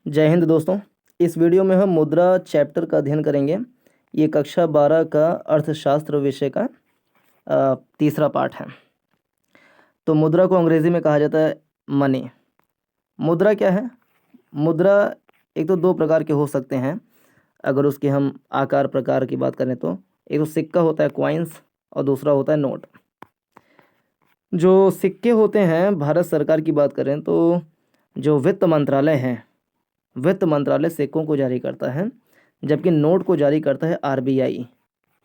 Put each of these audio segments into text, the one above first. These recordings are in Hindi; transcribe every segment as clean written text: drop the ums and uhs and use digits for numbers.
जय हिंद दोस्तों। इस वीडियो में हम मुद्रा चैप्टर का अध्ययन करेंगे। ये कक्षा 12 का अर्थशास्त्र विषय का तीसरा पाठ है। तो मुद्रा को अंग्रेजी में कहा जाता है मनी। मुद्रा क्या है? मुद्रा एक तो दो प्रकार के हो सकते हैं। अगर उसके हम आकार प्रकार की बात करें तो एक तो सिक्का होता है क्वाइंस, और दूसरा होता है नोट। जो सिक्के होते हैं, भारत सरकार की बात करें तो जो वित्त मंत्रालय है, वित्त मंत्रालय सिक्कों को जारी करता है, जबकि नोट को जारी करता है आरबीआई।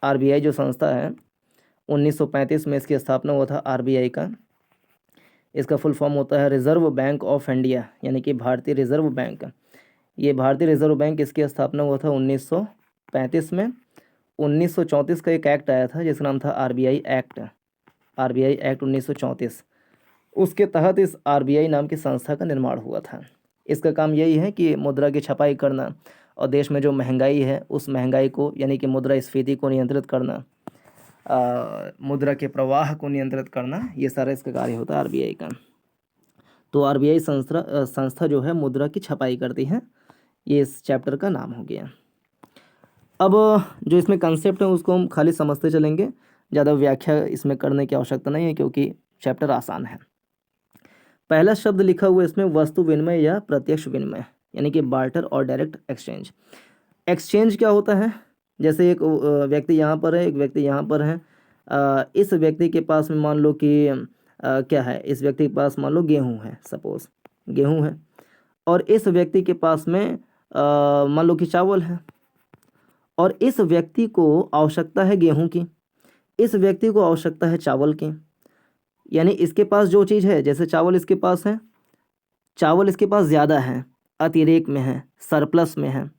आरबीआई जो संस्था है, 1935 में इसकी स्थापना हुआ था आरबीआई का। इसका फुल फॉर्म होता है रिजर्व बैंक ऑफ इंडिया, यानी कि भारतीय रिजर्व बैंक। ये भारतीय रिजर्व बैंक इसकी स्थापना हुआ था 1935 में। 1934 का एक एक्ट आया था जिसका नाम था आरबीआई एक्ट। आरबीआई एक्ट 1934, उसके तहत इस आरबीआई नाम की संस्था का निर्माण हुआ था। इसका काम यही है कि मुद्रा की छपाई करना और देश में जो महंगाई है उस महंगाई को, यानी कि मुद्रास्फीति को नियंत्रित करना, मुद्रा के प्रवाह को नियंत्रित करना, ये सारा इसका कार्य होता है आरबीआई का। तो आरबीआई संस्था जो है मुद्रा की छपाई करती है। ये इस चैप्टर का नाम हो गया। अब जो इसमें कंसेप्ट है उसको हम खाली समझते चलेंगे, ज़्यादा व्याख्या इसमें करने की आवश्यकता नहीं है क्योंकि चैप्टर आसान है। पहला शब्द लिखा हुआ इसमें वस्तु विनिमय या प्रत्यक्ष विनिमय, यानी कि बार्टर और डायरेक्ट एक्सचेंज। एक्सचेंज क्या होता है? जैसे एक व्यक्ति यहाँ पर है, एक व्यक्ति यहाँ पर है। इस व्यक्ति के पास में मान लो कि क्या है, इस व्यक्ति के पास मान लो गेहूँ है, सपोज गेहूँ है, और इस व्यक्ति के पास में मान लो कि चावल है, और इस व्यक्ति को आवश्यकता है गेहूँ की, इस व्यक्ति को आवश्यकता है चावल की। यानी इसके पास जो चीज़ है, जैसे चावल इसके पास है, चावल इसके पास ज़्यादा है, अतिरेक में है, सरप्लस में है,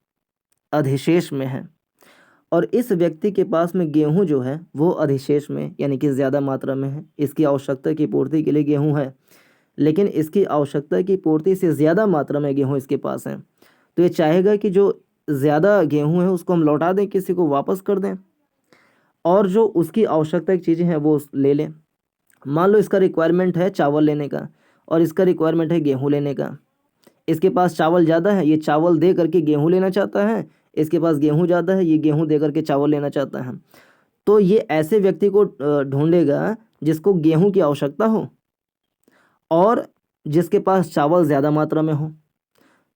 अधिशेष में है, और इस व्यक्ति के पास में गेहूं जो है वो अधिशेष में, यानी कि ज़्यादा मात्रा में है। इसकी आवश्यकता की पूर्ति के लिए गेहूं है, लेकिन इसकी आवश्यकता की पूर्ति से ज़्यादा मात्रा में गेहूं इसके पास है। तो ये चाहेगा कि जो ज़्यादा गेहूं है उसको हम लौटा दें, किसी को वापस कर दें, और जो उसकी आवश्यकता की चीज़ें हैं वो ले लें। मान लो इसका रिक्वायरमेंट है चावल लेने का और इसका रिक्वायरमेंट है गेहूं लेने का। इसके पास चावल ज़्यादा है, ये चावल दे करके गेहूं लेना चाहता है। इसके पास गेहूं ज़्यादा है, ये गेहूं दे करके चावल लेना चाहता है। तो ये ऐसे व्यक्ति को ढूंढेगा जिसको गेहूं की आवश्यकता हो और जिसके पास चावल ज़्यादा मात्रा में हो।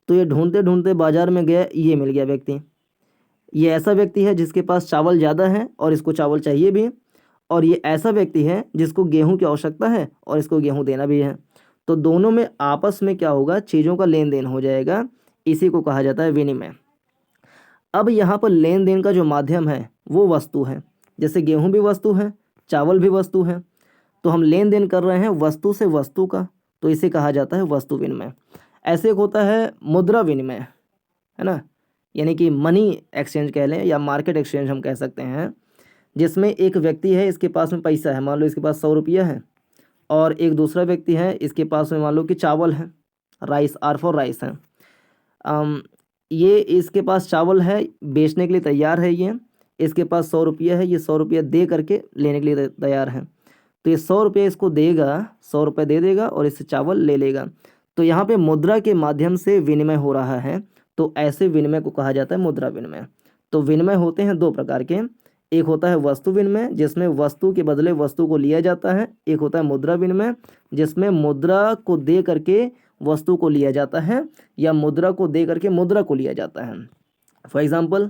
तो ये ढूंढते ढूंढते बाजार में गया, ये मिल गया व्यक्ति। ये ऐसा व्यक्ति है जिसके पास चावल ज़्यादा है और इसको चावल चाहिए भी, और ये ऐसा व्यक्ति है जिसको गेहूं की आवश्यकता है और इसको गेहूं देना भी है। तो दोनों में आपस में क्या होगा, चीज़ों का लेन देन हो जाएगा। इसी को कहा जाता है विनिमय। अब यहाँ पर लेन देन का जो माध्यम है वो वस्तु है। जैसे गेहूं भी वस्तु है, चावल भी वस्तु है, तो हम लेन देन कर रहे हैं वस्तु से वस्तु का, तो इसे कहा जाता है वस्तु विनिमय। ऐसे एक होता है मुद्रा विनिमय, है ना, यानी कि मनी एक्सचेंज कह लें या मार्केट एक्सचेंज हम कह सकते हैं, जिसमें एक व्यक्ति है, इसके पास में पैसा है, मान लो इसके पास 100 रुपया है, और एक दूसरा व्यक्ति है, इसके पास में मान लो कि चावल है, राइस, आर फॉर राइस है। ये इसके पास चावल है, बेचने के लिए तैयार है। ये इसके पास 100 रुपया है, ये 100 रुपया दे करके लेने के लिए तैयार है। तो ये 100 रुपये इसको देगा, 100 रुपये दे देगा और इससे चावल ले लेगा। तो यहाँ पे मुद्रा के माध्यम से विनिमय हो रहा है, तो ऐसे विनिमय को कहा जाता है मुद्रा विनिमय। तो विनिमय होते हैं दो प्रकार के, एक होता है वस्तु विनिमय जिसमें वस्तु के बदले वस्तु को लिया जाता है, एक होता है मुद्रा विनिमय जिसमें मुद्रा को दे करके वस्तु को लिया जाता है या मुद्रा को दे करके मुद्रा को लिया जाता है। फॉर एग्जांपल,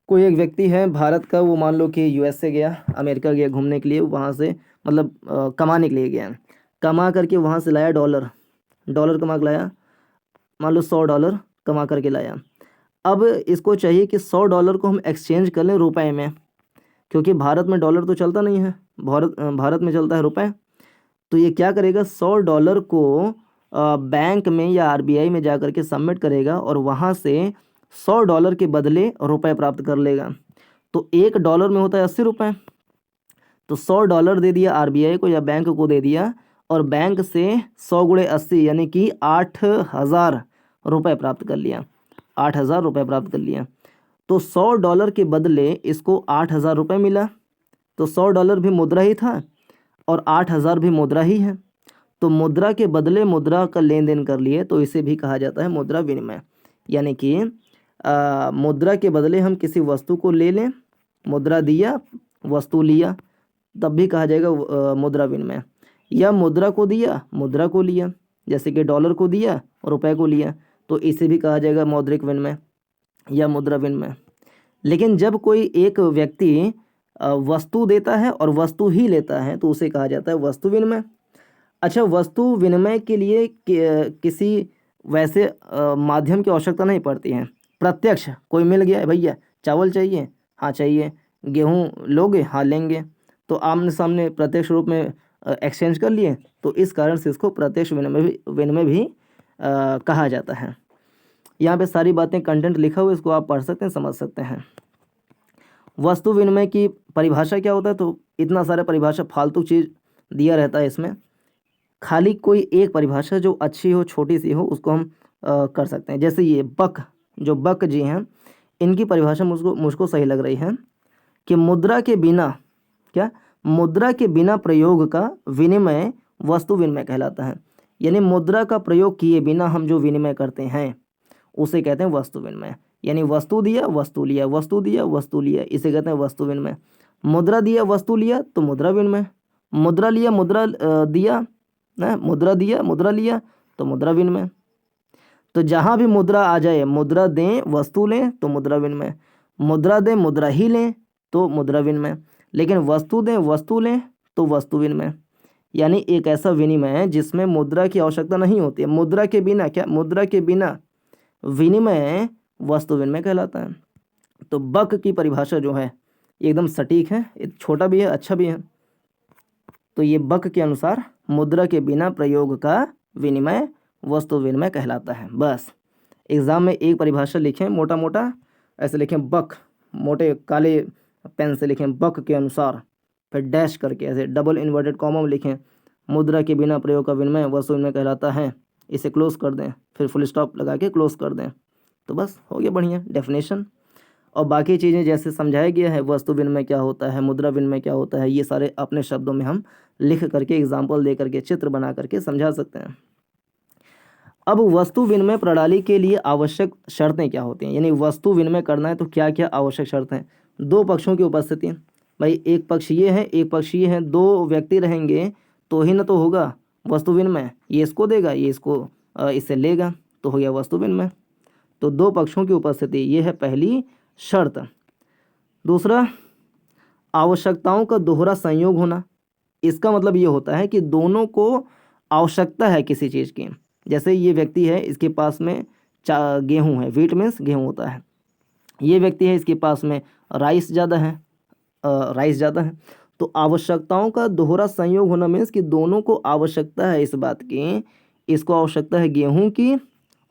कोई एक व्यक्ति है भारत का, वो मान लो कि यूएसए गया, अमेरिका गया घूमने के लिए, वहाँ से मतलब कमाने के लिए गया, कमा करके वहाँ से लाया डॉलर, डॉलर कमा के लाया, मान लो $100 कमा करके लाया। अब इसको चाहिए कि $100 को हम एक्सचेंज कर लें रुपए में, क्योंकि भारत में डॉलर तो चलता नहीं है, भारत में चलता है रुपए। तो ये क्या करेगा, $100 को बैंक में या आरबीआई में जा करके सबमिट करेगा और वहाँ से $100 के बदले रुपए प्राप्त कर लेगा। तो $1 में होता है 80 रुपये। तो $100 दे दिया आरबीआई को या बैंक को दे दिया, और बैंक से 100 गुणे 80 यानी कि 8,000 रुपये प्राप्त कर लिया, 8,000 रुपये प्राप्त कर लिया। तो $100 के बदले इसको 8,000 रुपये मिला। तो $100 भी मुद्रा ही था और 8,000 भी मुद्रा ही है। तो मुद्रा के बदले मुद्रा का लेन देन कर लिए, तो इसे भी कहा जाता है मुद्रा विनिमय। यानी कि मुद्रा के बदले हम किसी वस्तु को ले लें, मुद्रा दिया वस्तु लिया, तब भी कहा जाएगा मुद्रा विनिमय। या मुद्रा को दिया मुद्रा को लिया, जैसे कि डॉलर को दिया और रुपए को लिया, तो इसे भी कहा जाएगा मौद्रिक विनिमय या मुद्रा विनिमय। लेकिन जब कोई एक व्यक्ति वस्तु देता है और वस्तु ही लेता है तो उसे कहा जाता है वस्तु विनिमय। अच्छा, वस्तु विनिमय के लिए किसी वैसे माध्यम की आवश्यकता नहीं पड़ती है। प्रत्यक्ष कोई मिल गया, भैया चावल चाहिए, हाँ चाहिए, गेहूँ लोगे, हाँ लेंगे, तो आमने सामने प्रत्यक्ष रूप में एक्सचेंज कर लिए, तो इस कारण से इसको प्रत्यक्ष विनिमय भी कहा जाता है। यहाँ पे सारी बातें कंटेंट लिखा हुआ है, इसको आप पढ़ सकते हैं, समझ सकते हैं। वस्तु विनिमय की परिभाषा क्या होता है, तो इतना सारा परिभाषा फालतू चीज़ दिया रहता है इसमें। खाली कोई एक परिभाषा जो अच्छी हो, छोटी सी हो, उसको हम कर सकते हैं। जैसे ये बक जी हैं, इनकी परिभाषा मुझको सही लग रही है कि मुद्रा के बिना प्रयोग का विनिमय वस्तु विनिमय कहलाता है। यानी मुद्रा का प्रयोग किए बिना हम जो विनिमय करते हैं उसे कहते हैं वस्तु विनिमय। यानी वस्तु दिया वस्तु लिया, वस्तु दिया वस्तु लिया, इसे कहते हैं वस्तु विनिमय। मुद्रा दिया वस्तु लिया तो मुद्रा विनिमय, मुद्रा लिया मुद्रा दिया ना, मुद्रा दिया मुद्रा लिया तो मुद्रा विनिमय। तो जहाँ भी मुद्रा आ जाए, मुद्रा दें वस्तु लें तो मुद्रा विनिमय, मुद्रा दें मुद्रा ही लें तो मुद्रा विनिमय, लेकिन वस्तु दें वस्तु लें तो वस्तु विनिमय। यानी एक ऐसा विनिमय है जिसमें मुद्रा की आवश्यकता नहीं होती है। मुद्रा के बिना विनिमय वस्तु विनिमय कहलाता है। तो बक की परिभाषा जो है एकदम सटीक है, छोटा भी है अच्छा भी है। तो ये बक के अनुसार मुद्रा के बिना प्रयोग का विनिमय वस्तु विनिमय कहलाता है। बस एग्ज़ाम में एक परिभाषा लिखें, मोटा मोटा ऐसे लिखें बक, मोटे काले पेन से लिखें बक के अनुसार, फिर डैश करके ऐसे डबल इन्वर्टेड कॉमा में लिखें मुद्रा के बिना प्रयोग का विनिमय वस्तु विनिमय कहलाता है, इसे क्लोज कर दें, फिर फुल स्टॉप लगा के क्लोज कर दें, तो बस हो गया बढ़िया डेफिनेशन। और बाकी चीज़ें जैसे समझाया गया है, वस्तु विनिमय क्या होता है, मुद्रा विनिमय क्या होता है, ये सारे अपने शब्दों में हम लिख करके एग्जाम्पल दे करके चित्र बना करके समझा सकते हैं। अब वस्तु विनिमय प्रणाली के लिए आवश्यक शर्तें क्या होती हैं, यानी वस्तु विनिमय करना है तो क्या क्या आवश्यक शर्तें हैं। दो पक्षों की उपस्थिति, भाई एक पक्ष ये है एक पक्ष ये है, दो व्यक्ति रहेंगे तो ही ना तो होगा वस्तु विनिमय, ये इसको देगा ये इसको इससे लेगा, तो हो गया वस्तु विनिमय। तो दो पक्षों की उपस्थिति ये है पहली शर्त। दूसरा, आवश्यकताओं का दोहरा संयोग होना। इसका मतलब ये होता है कि दोनों को आवश्यकता है किसी चीज़ की। जैसे ये व्यक्ति है, इसके पास में गेहूँ है, व्हीट मीन्स गेहूँ होता है। ये व्यक्ति है, इसके पास में राइस ज़्यादा है, तो आवश्यकताओं का दोहरा संयोग होना मीन्स कि दोनों को आवश्यकता है इस बात की, इसको आवश्यकता है गेहूँ की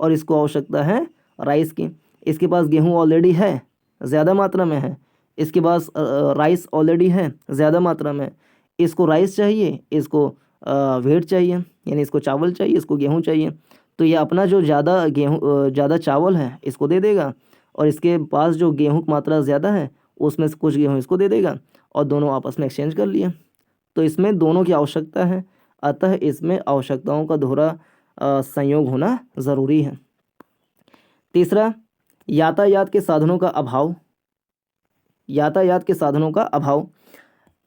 और इसको आवश्यकता है राइस की। इसके पास गेहूँ ऑलरेडी है, ज़्यादा मात्रा में है, इसके पास राइस ऑलरेडी है, ज़्यादा मात्रा में, इसको राइस चाहिए, इसको व्हीट चाहिए, यानी इसको चावल चाहिए, इसको गेहूँ चाहिए। तो ये अपना जो ज़्यादा चावल है इसको दे देगा, और इसके पास जो गेहूँ की मात्रा ज़्यादा है उसमें से कुछ गेहूँ इसको दे देगा, और दोनों आपस में एक्सचेंज कर लिए। तो इसमें दोनों की आवश्यकता है, अतः इसमें आवश्यकताओं का दोहरा संयोग होना ज़रूरी है। तीसरा, यातायात के साधनों का अभाव।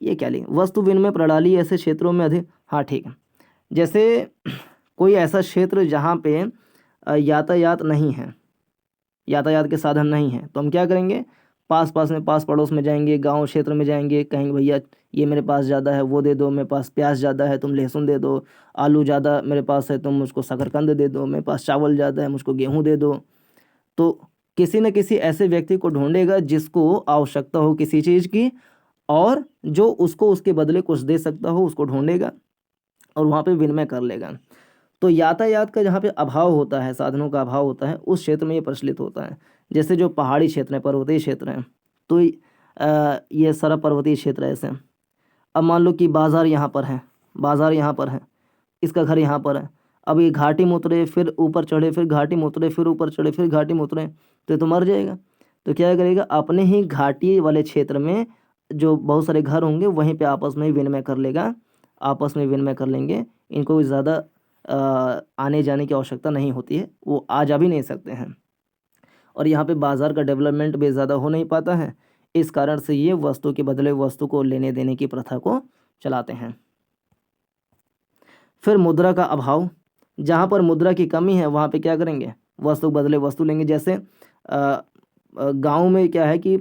ये क्या लिखें, वस्तु विनिमय प्रणाली ऐसे क्षेत्रों में अधिक, हाँ ठीक है, जैसे कोई ऐसा क्षेत्र जहाँ पे यातायात नहीं है, यातायात के साधन नहीं है, तो हम क्या करेंगे, पास पड़ोस में जाएंगे, गांव क्षेत्र में जाएंगे, कहेंगे भैया ये मेरे पास ज़्यादा है वो दे दो, मेरे पास प्याज ज़्यादा है तुम लहसुन दे दो, आलू ज़्यादा मेरे पास है तुम मुझको शकरकंद दे दो, मेरे पास चावल ज़्यादा है मुझको गेहूँ दे दो। तो किसी न किसी ऐसे व्यक्ति को ढूंढेगा जिसको आवश्यकता हो किसी चीज़ की, और जो उसको उसके बदले कुछ दे सकता हो उसको ढूंढेगा और वहाँ पे विनिमय कर लेगा। तो यातायात का जहाँ पे अभाव होता है, साधनों का अभाव होता है, उस क्षेत्र में ये प्रचलित होता है। जैसे जो पहाड़ी क्षेत्र हैं, पर्वतीय क्षेत्र हैं, तो ये सारा पर्वतीय क्षेत्र ऐसे हैं। अब मान लो कि बाज़ार यहाँ पर है, इसका घर यहाँ पर है, अब ये घाटी में उतरे फिर ऊपर चढ़े, फिर घाटी में उतरे फिर ऊपर चढ़े, फिर घाटी में उतरे, तो ये तो मर जाएगा। तो क्या करेगा, अपने ही घाटी वाले क्षेत्र में जो बहुत सारे घर होंगे वहीं पे आपस में विनिमय कर लेंगे। इनको ज़्यादा आने जाने की आवश्यकता नहीं होती है, वो आ जा भी नहीं सकते हैं। और यहाँ पे बाज़ार का डेवलपमेंट भी ज़्यादा हो नहीं पाता है। इस कारण से ये वस्तु के बदले वस्तु को लेने देने की प्रथा को चलाते हैं। फिर मुद्रा का अभाव, जहाँ पर मुद्रा की कमी है वहाँ पे क्या करेंगे, वस्तु के बदले वस्तु लेंगे। जैसे गांव में क्या है कि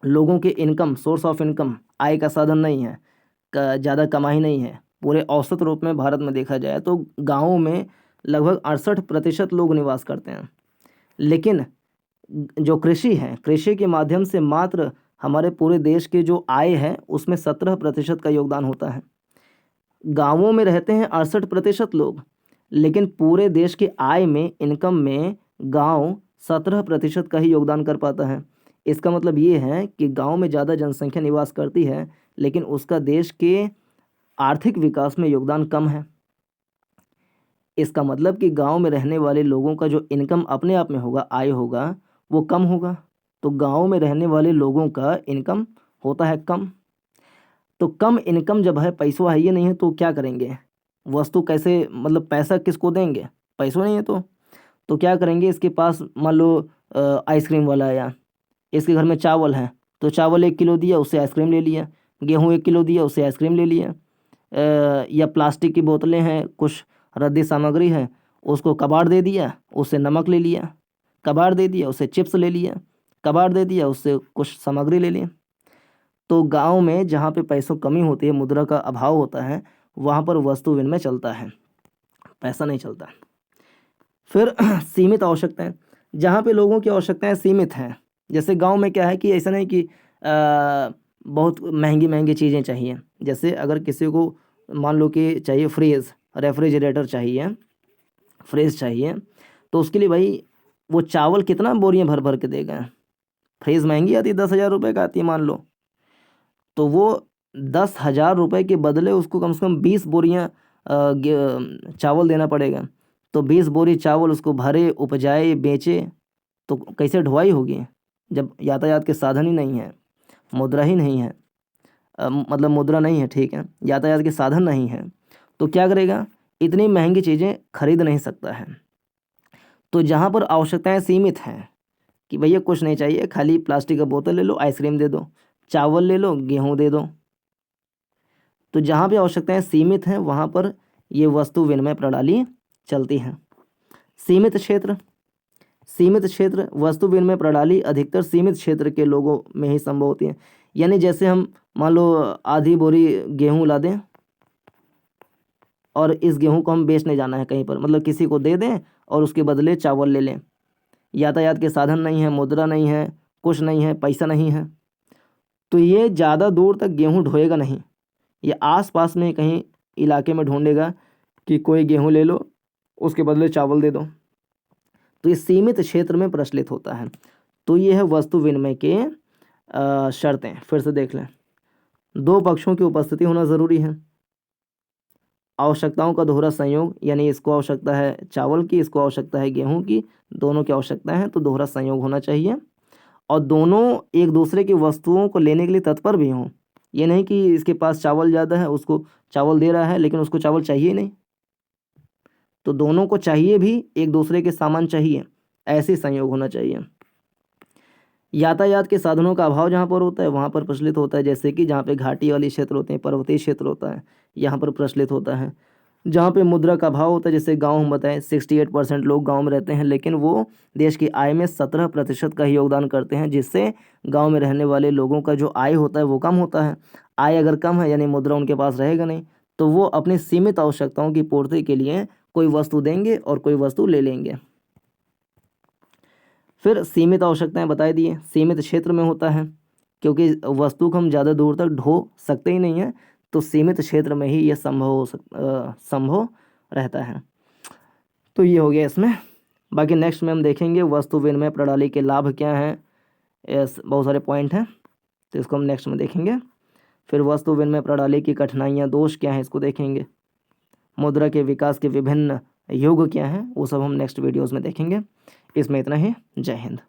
लोगों के इनकम, सोर्स ऑफ इनकम, आय का साधन नहीं है, ज़्यादा कमाई नहीं है। पूरे औसत रूप में भारत में देखा जाए तो गाँवों में लगभग 68% लोग निवास करते हैं। लेकिन जो कृषि है, कृषि के माध्यम से मात्र हमारे पूरे देश के जो आय है उसमें 17% का योगदान होता है। गांवों में रहते हैं 68% लोग, लेकिन पूरे देश के आय में, इनकम में गांव 17% का ही योगदान कर पाता है। इसका मतलब ये है कि गांव में ज़्यादा जनसंख्या निवास करती है, लेकिन उसका देश के आर्थिक विकास में योगदान कम है। इसका मतलब कि गांव में रहने वाले लोगों का जो इनकम अपने आप में होगा, आय होगा, वो कम होगा। तो गांव में रहने वाले लोगों का इनकम होता है कम। तो कम इनकम जब है, पैसों है ये नहीं है, तो क्या करेंगे, वस्तु कैसे, मतलब पैसा किसको देंगे, पैसों नहीं है तो क्या करेंगे। इसके पास मान लो आइसक्रीम वाला आया, इसके घर में चावल है, तो चावल 1 किलो दिया, उससे आइसक्रीम ले लिया। गेहूँ 1 किलो दिया, उससे आइसक्रीम ले लिया। या प्लास्टिक की बोतलें हैं, कुछ रद्दी सामग्री है, उसको कबाड़ दे दिया, उससे नमक ले लिया। कबाड़ दे दिया, उससे चिप्स ले लिया। कबाड़ दे दिया, उससे कुछ सामग्री ले ली। तो गांव में जहाँ पे पैसों कमी होती है, मुद्रा का अभाव होता है, वहाँ पर वस्तु विनिमय चलता है, पैसा नहीं चलता। फिर सीमित आवश्यकताएं, जहाँ पे लोगों की आवश्यकताएं सीमित हैं। जैसे गांव में क्या है कि ऐसा नहीं कि बहुत महंगी महंगी चीज़ें चाहिए। जैसे अगर किसी को मान लो कि चाहिए फ्रिज, रेफ्रिजरेटर चाहिए, फ्रिज चाहिए, तो उसके लिए भाई वो चावल कितना बोरियां भर भर के देगा। फ्रिज महंगी आती है, 10,000 रुपये का आती है मान लो, तो वो 10,000 रुपये के बदले उसको कम से कम 20 बोरियाँ चावल देना पड़ेगा। तो 20 बोरी चावल उसको भरे, उपजाए, बेचे, तो कैसे ढुलाई होगी जब यातायात के साधन ही नहीं है, मुद्रा ही नहीं है, मतलब मुद्रा नहीं है, ठीक है, यातायात के साधन नहीं है, तो क्या करेगा, इतनी महंगी चीज़ें खरीद नहीं सकता है। तो जहाँ पर आवश्यकताएं सीमित हैं कि भैया कुछ नहीं चाहिए, खाली प्लास्टिक का बोतल ले लो, आइसक्रीम दे दो, चावल ले लो, गेहूँ दे दो, तो जहाँ भी आवश्यकताएं सीमित हैं वहाँ पर ये वस्तु विनिमय प्रणाली चलती है। सीमित क्षेत्र, सीमित क्षेत्र वस्तु विनिमय प्रणाली अधिकतर सीमित क्षेत्र के लोगों में ही संभव होती है। यानी जैसे हम मान लो आधी बोरी गेहूँ ला दें और इस गेहूँ को हम बेचने जाना है कहीं पर, मतलब किसी को दे दें और उसके बदले चावल ले लें। यातायात के साधन नहीं है, मुद्रा नहीं है, कुछ नहीं है, पैसा नहीं है, तो ये ज़्यादा दूर तक गेहूँ ढोएगा नहीं। ये आसपास में कहीं इलाके में ढूंढेगा कि कोई गेहूँ ले लो, उसके बदले चावल दे दो। तो ये सीमित क्षेत्र में प्रचलित होता है। तो ये है वस्तु विनिमय के शर्तें। फिर से देख लें, 2 पक्षों की उपस्थिति होना ज़रूरी है। आवश्यकताओं का दोहरा संयोग, यानी इसको आवश्यकता है चावल की, इसको आवश्यकता है गेहूँ की, दोनों की आवश्यकता है, तो दोहरा संयोग होना चाहिए। और दोनों एक दूसरे की वस्तुओं को लेने के लिए तत्पर भी हों। ये नहीं कि इसके पास चावल ज़्यादा है, उसको चावल दे रहा है लेकिन उसको चावल चाहिए ही नहीं, तो दोनों को चाहिए भी, एक दूसरे के सामान चाहिए, ऐसे संयोग होना चाहिए। यातायात के साधनों का अभाव जहाँ पर होता है वहाँ पर प्रचलित होता है। जैसे कि जहाँ पे घाटी वाले क्षेत्र होते हैं, पर्वतीय क्षेत्र होता है, यहाँ पर प्रचलित होता है। जहाँ पे मुद्रा का अभाव होता है, जैसे गांव हम बताएं 68% लोग गांव में रहते हैं, लेकिन वो देश की आय में 17% का ही योगदान करते हैं, जिससे गांव में रहने वाले लोगों का जो आय होता है वो कम होता है। आय अगर कम है यानी मुद्रा उनके पास रहेगा नहीं, तो वो अपनी सीमित आवश्यकताओं की पूर्ति के लिए कोई वस्तु देंगे और कोई वस्तु ले लेंगे। फिर सीमित आवश्यकताएं बताई दिए, सीमित क्षेत्र में होता है, क्योंकि वस्तु को हम ज़्यादा दूर तक ढो सकते ही नहीं हैं, तो सीमित क्षेत्र में ही यह संभव रहता है। तो ये हो गया इसमें। बाकी नेक्स्ट में हम देखेंगे वस्तु विनिमय प्रणाली के लाभ क्या हैं, बहुत सारे पॉइंट हैं, तो इसको हम नेक्स्ट में देखेंगे। फिर वस्तु विनिमय प्रणाली की कठिनाइयाँ, दोष क्या हैं, इसको देखेंगे। मुद्रा के विकास के विभिन्न युग क्या हैं, वो सब हम नेक्स्ट वीडियोज़ में देखेंगे। इसमें इतना ही। जय हिंद।